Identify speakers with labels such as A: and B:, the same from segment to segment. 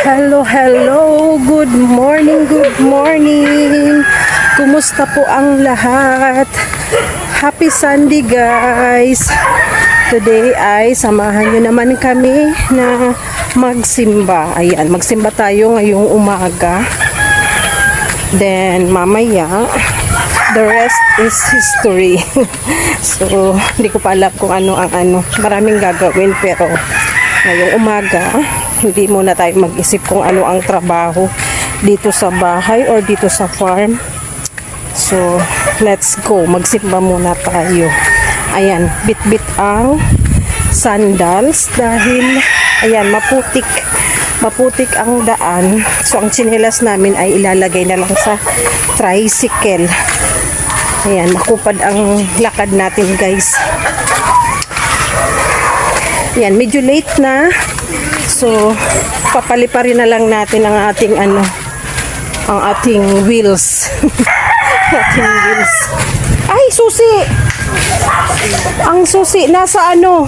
A: Hello, hello. Good morning, good morning. Kumusta po ang lahat? Happy Sunday, guys. Today ay samahan nyo naman kami na magsimba. Ayan, magsimba tayo ngayong umaga. Then, mamaya, the rest is history. So, hindi ko pa alam kung ano ang ano. Maraming gagawin, pero ngayong umaga, hindi muna tayo mag-isip kung ano ang trabaho dito sa bahay or dito sa farm. So, let's go. Magsimba muna tayo. Ayan, bit-bit ang sandals dahil, ayan, maputik. Maputik ang daan. So, ang tsinelas namin ay ilalagay na lang sa tricycle. Ayan, makupad ang lakad natin, guys. Ayan, medyo late na. So, papaliparin na lang natin ang ating ang ating wheels. Ating wheels. Ay, susi! Ang susi, nasa ano?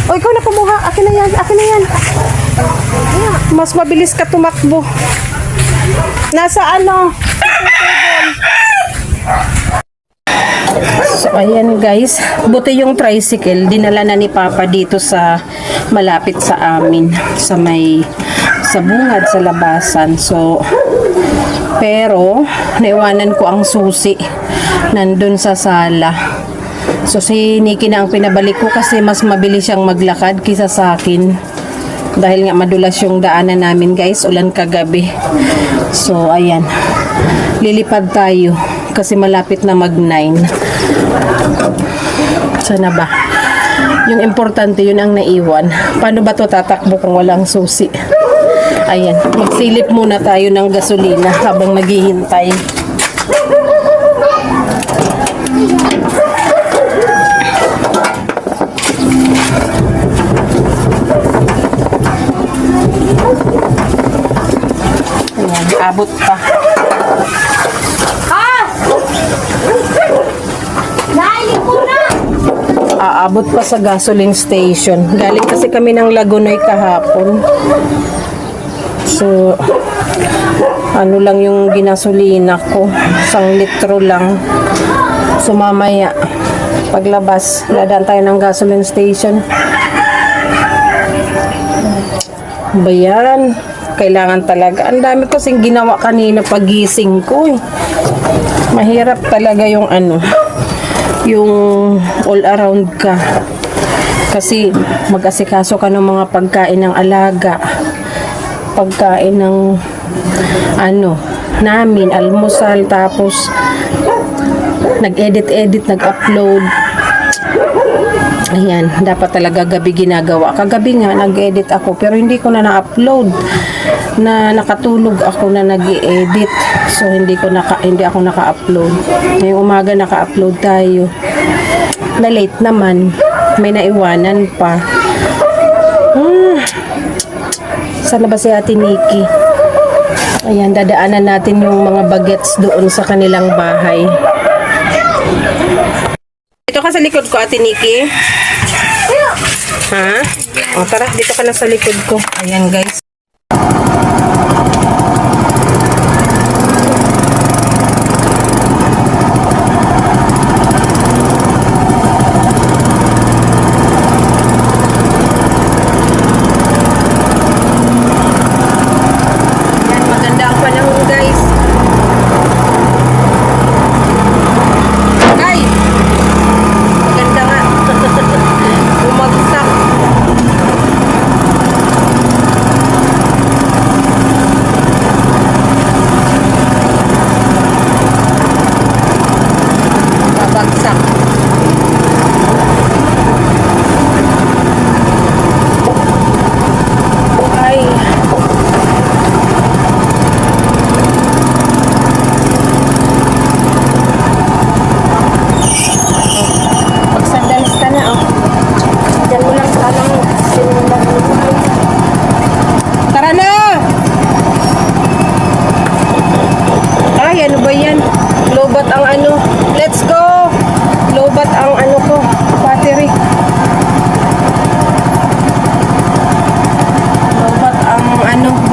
A: O, ikaw na kumuha. Akin na yan, akin na yan. Mas mabilis ka tumakbo. Nasa ano? So, ayan guys, buti yung tricycle, dinala na ni Papa dito sa malapit sa amin, sa bungad sa labasan. So, pero naiwanan ko ang susi nandun sa sala. So, si Nikki na ang pinabalik ko kasi mas mabilis siyang maglakad kaysa sa akin. Dahil nga madulas yung daanan namin, guys, ulan kagabi. So, ayan. Lilipad tayo kasi malapit na mag-9. Sana ba? Yung importante, yun ang naiwan. Paano ba to tatakbo kung walang susi? Ayan, magsilip muna tayo ng gasolina habang naghihintay. Ayan, abot pa. Aabot pa sa gasoline station. Galing kasi kami ng Lagunoy kahapon. So, ano lang yung ginasolina ko. 1 litro lang. So, mamaya, paglabas, dadaan tayo ng gasoline station. Bayan, kailangan talaga. Ang dami kasing ginawa kanina pagising ko. Mahirap talaga yung yung all around ka. Kasi mag-asikaso ka ng mga pagkain ng alaga. Pagkain ng namin, almusal, tapos nag-edit, nag-upload. Ayan, dapat talaga gabi ginagawa. Kagabi nga, nag-edit ako, pero hindi ko na na-upload. Nakatulog ako na nag-edit. So, hindi ako naka-upload. Ngayong umaga naka-upload tayo. Na late naman. May naiwanan pa. Sana ba si Ate Nikki? Ayan, dadaanan natin yung mga bagets doon sa kanilang bahay. Dito ka sa likod ko, Ate Nikki. Ha? O, tara, dito ka na sa likod ko. Ayan, guys.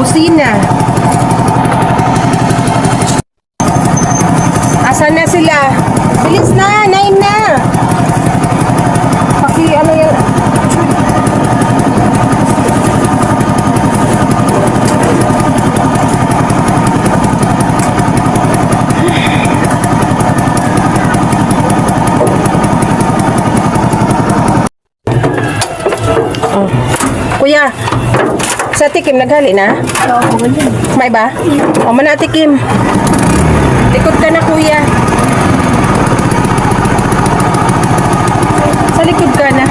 A: busina. Asan na sila? Bilis na, 9 na. Paki ano yan? Oh. Kuya, sa tikim naghali na?
B: Oo, ganyan.
A: May ba? O mana tikim. Likod ka na kuya. Sa likod ka na.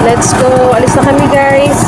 A: Let's go. Alis na kami guys.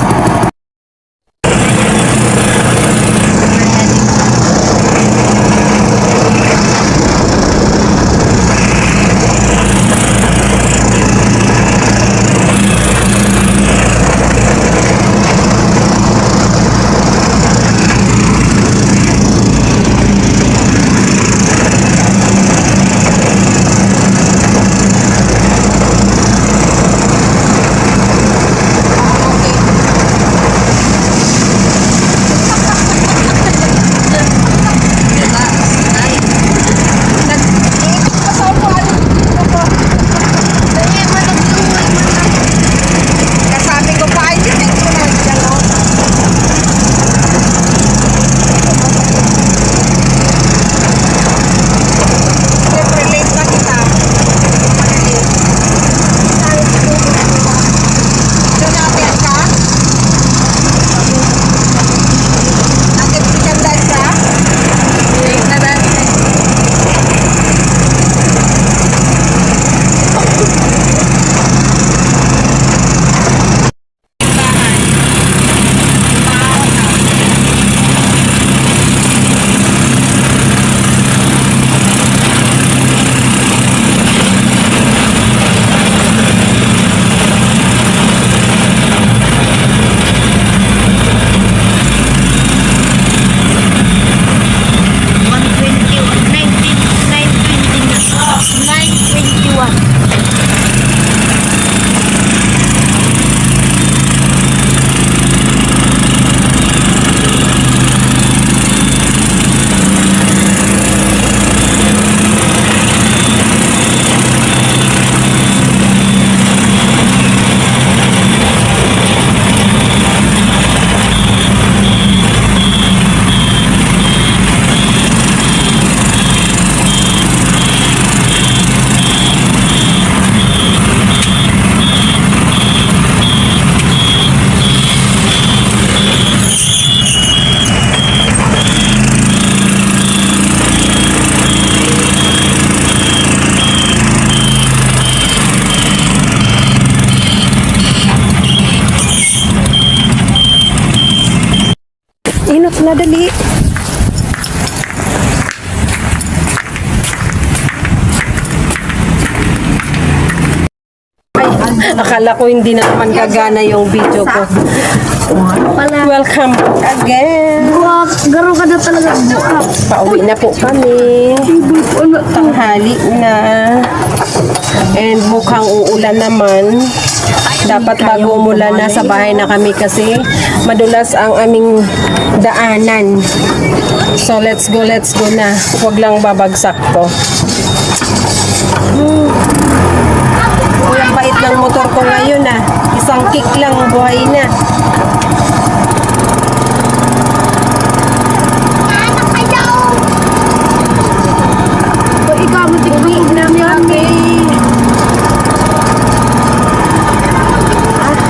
A: Inot na dali. Ay, akala ko hindi na naman gagana yung video ko.
B: Pala.
A: Welcome again.
B: Buwak. Garo ka na talaga. Buwak.
A: Pauwi na po kami.
B: Ano?
A: Tanghali na. And mukhang uulan naman. Dapat bago umulan na sa bahay na kami kasi madulas ang aming daanan. So let's go na. Huwag lang babagsak to. Ang bait ng motor ko ngayon ah. Isang kick lang, buhay na.
B: Ikaw mo tingin na
A: Kami.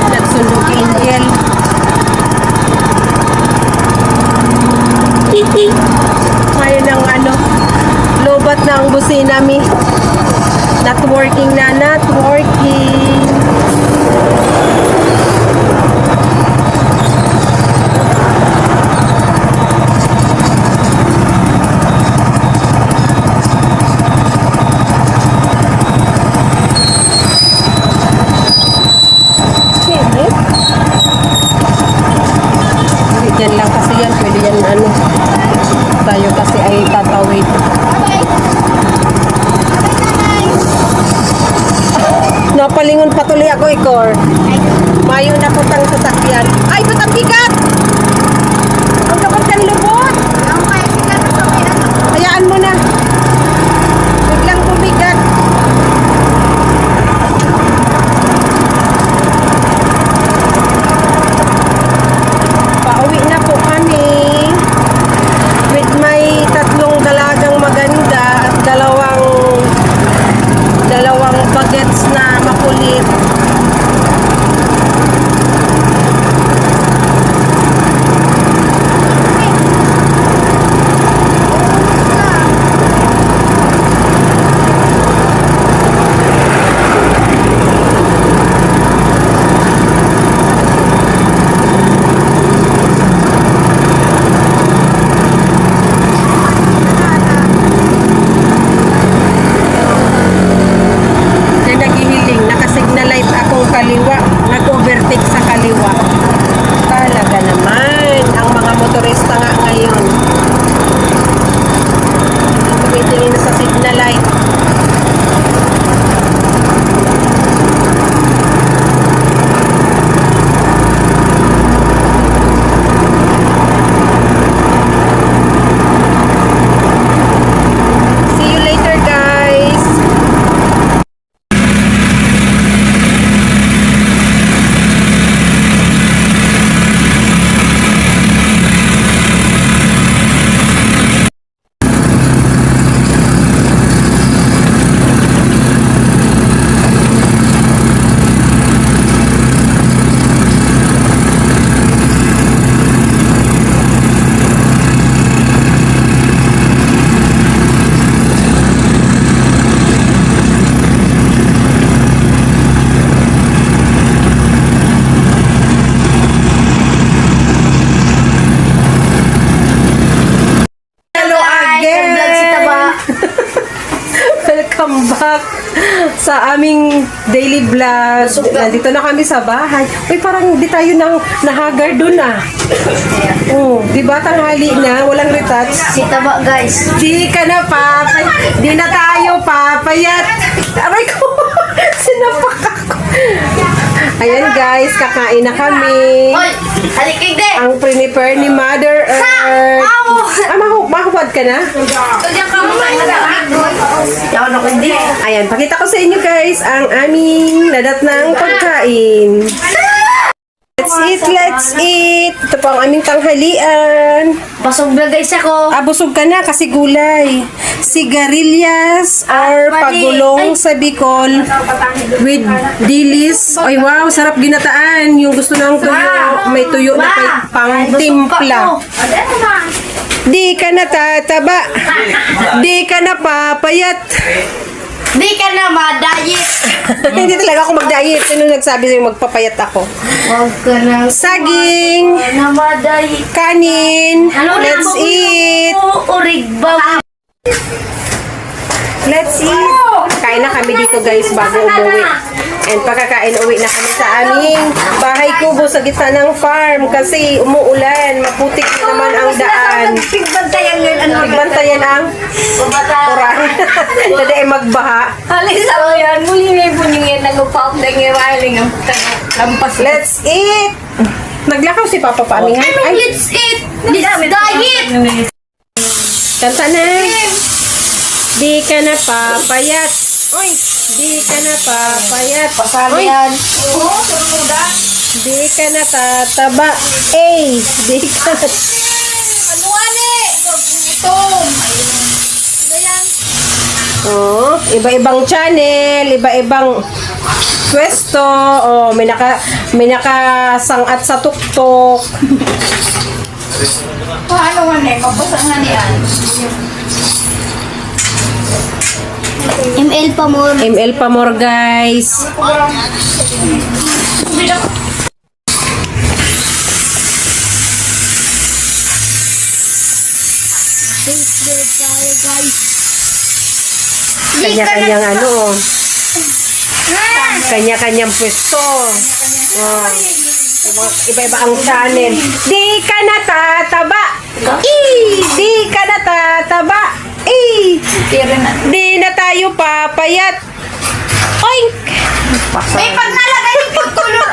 A: Nagsundo kay Angel. Ngayon ang ano, lobat na ang busina mi. Not working na, not working. Diyan lang kasi yan, pwede yan ano. Tayo kasi ay tatawid. Magpalingon patuloy ako, Ikor. Mayo na po tang sasakyan. Ay, ba't ang bigat? Ang kapag ng lubot. Hayaan mo na. Biglang bumigat. Pauwi na po kami. With my tatlong dalagang maganda at dalawang bagets na makulit. Na naghihiling, nakasignalize akong kaliwa, nag-overtake sa kaliwa. Talaga naman, ang mga motorista nga ngayon. Tumitingin sa signal light. See you later, guys. Hello again!
B: Vlog si Taba.
A: Welcome back sa aming daily vlog. Nandito na kami sa bahay. Uy, parang di tayo nahagar dun ah. Oh, di ba tanghali na? Walang retouch.
B: Si Taba, guys.
A: Di ka na di na tayo papayat. Aray ko, sinapak ako. Ayan guys, kakain na kami.
B: Hoy! Halikig de!
A: Ang prepare ni Mother Earth. Mahuwad ka na?
B: Kaya ka mo na Yawan ako hindi.
A: Ayan, pakita ko sa inyo guys ang aming nadatnang pagkain. Let's eat. Ito po ang aming tanghalian.
B: Basog na guys ako.
A: Busog ka na kasi gulay. Sigarilyas or pagulong sa Bicol with dilis. Ay wow, sarap ginataan. Yung gusto ng tuyo, may tuyo na pang timpla. Di ka na tataba. Di ka na papayat.
B: Di ka na ma-diet.
A: Hindi talaga ako mag-diet. Sino nagsabi sa'yo magpapayat ako?
B: Huwag ka na
A: Saging,
B: na ma-diet.
A: kanin, let's eat.
B: Urig ba?
A: Let's eat. Kain na kami dito guys bago umuwi. And pagkakain, uwi na kami sa aming bahay kubo sa gitna ng farm kasi umuulan. Maputik na naman ang daan.
B: Pigbantayan ngayon. Ano?
A: Nagbantayan ang kurang. Dada ay magbaha.
B: Alis ako yan. Muli may puningin. Nag-upap na ngiraling ang lampas.
A: Let's eat. Naglakaw si Papa Paamingan. Ay,
B: Let's eat. Let's diet.
A: kanta na. Di ka na papayat. Oy, di ka na papayat. Oy,
B: Yan.
A: di ka na tataba. Di ka na.
B: Ano ane? Gutom. Ayan.
A: Oh, iba-ibang channel, iba-ibang pwesto. Oh, may nakasangat sa tuktok.
B: Paano nga ne? Mabasa nga niyan. ML pa mo.
A: ML pa more guys. Kanya-kanyang ano, oh. Kanya-kanyang pwesto. Oh. Iba-iba ang channel. Di ka na tataba. Di ka na tataba.
B: Pero na.
A: Di na tayo papayat. Oink!
C: May pag nalagay ni food color.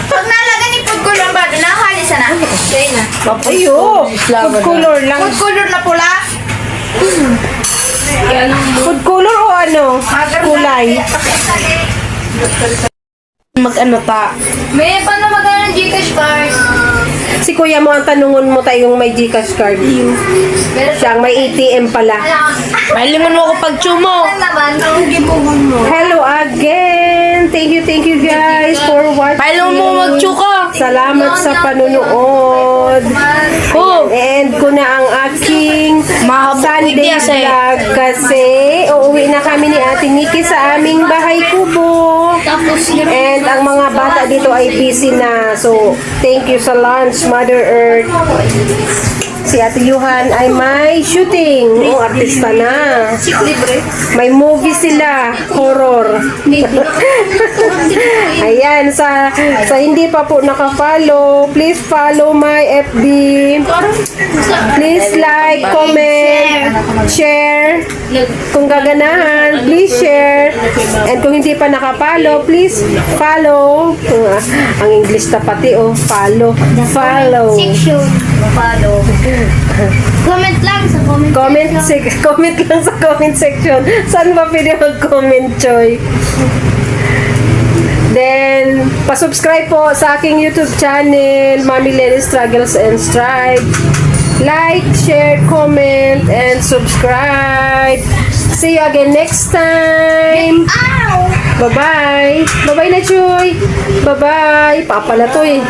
C: Pag nalagay ni food color ba? Nakahalis na.
B: Kaya na.
A: Ayo, food color lang.
C: Food color na pula.
A: Food color o ano? Kulay. Mag-ano ta?
B: May paano magkano ng Gcash card?
A: Si kuya mo ang tanungon mo tayong may Gcash card.
B: Meron
A: Siyang may ATM pala.
D: Mahilingon mo ako pag chumo.
B: naman. Ang gibuhon mo.
A: Hello again! Thank you guys for watching.
D: Mahilingon mo magchuka.
A: Salamat sa panunood.
D: Oh,
A: And ko na ang aking
D: Mahabok
A: Sunday
D: weekday kasi.
A: vlog kasi uuwi na kami ni Ate Nikki sa aming bahay kubo.
B: Tapos,
A: And ang mga bata dito ay busy na. So, thank you sa lunch, Mother Earth. Si Ate Yuhan ay may shooting. Oh, artista na.
B: libre.
A: May movie sila, horror. Ayan, sa hindi pa po naka-follow, please follow my FB. Please like, comment, share. Kung gaganahan, please share. And kung hindi pa naka-follow, please follow. Ang English na pati, oh, follow. Follow.
B: Section. Follow. Comment lang sa comment.
A: Comment lang sa comment section. Saan ba pwede mag-comment, Choy? Then, pa-subscribe po sa aking YouTube channel, Mami Lenny Struggles and Strive. Like, share, comment, and subscribe. See you again next time.
B: Ow!
A: Bye-bye. Bye-bye na, Choy. Bye-bye. Papa na to eh.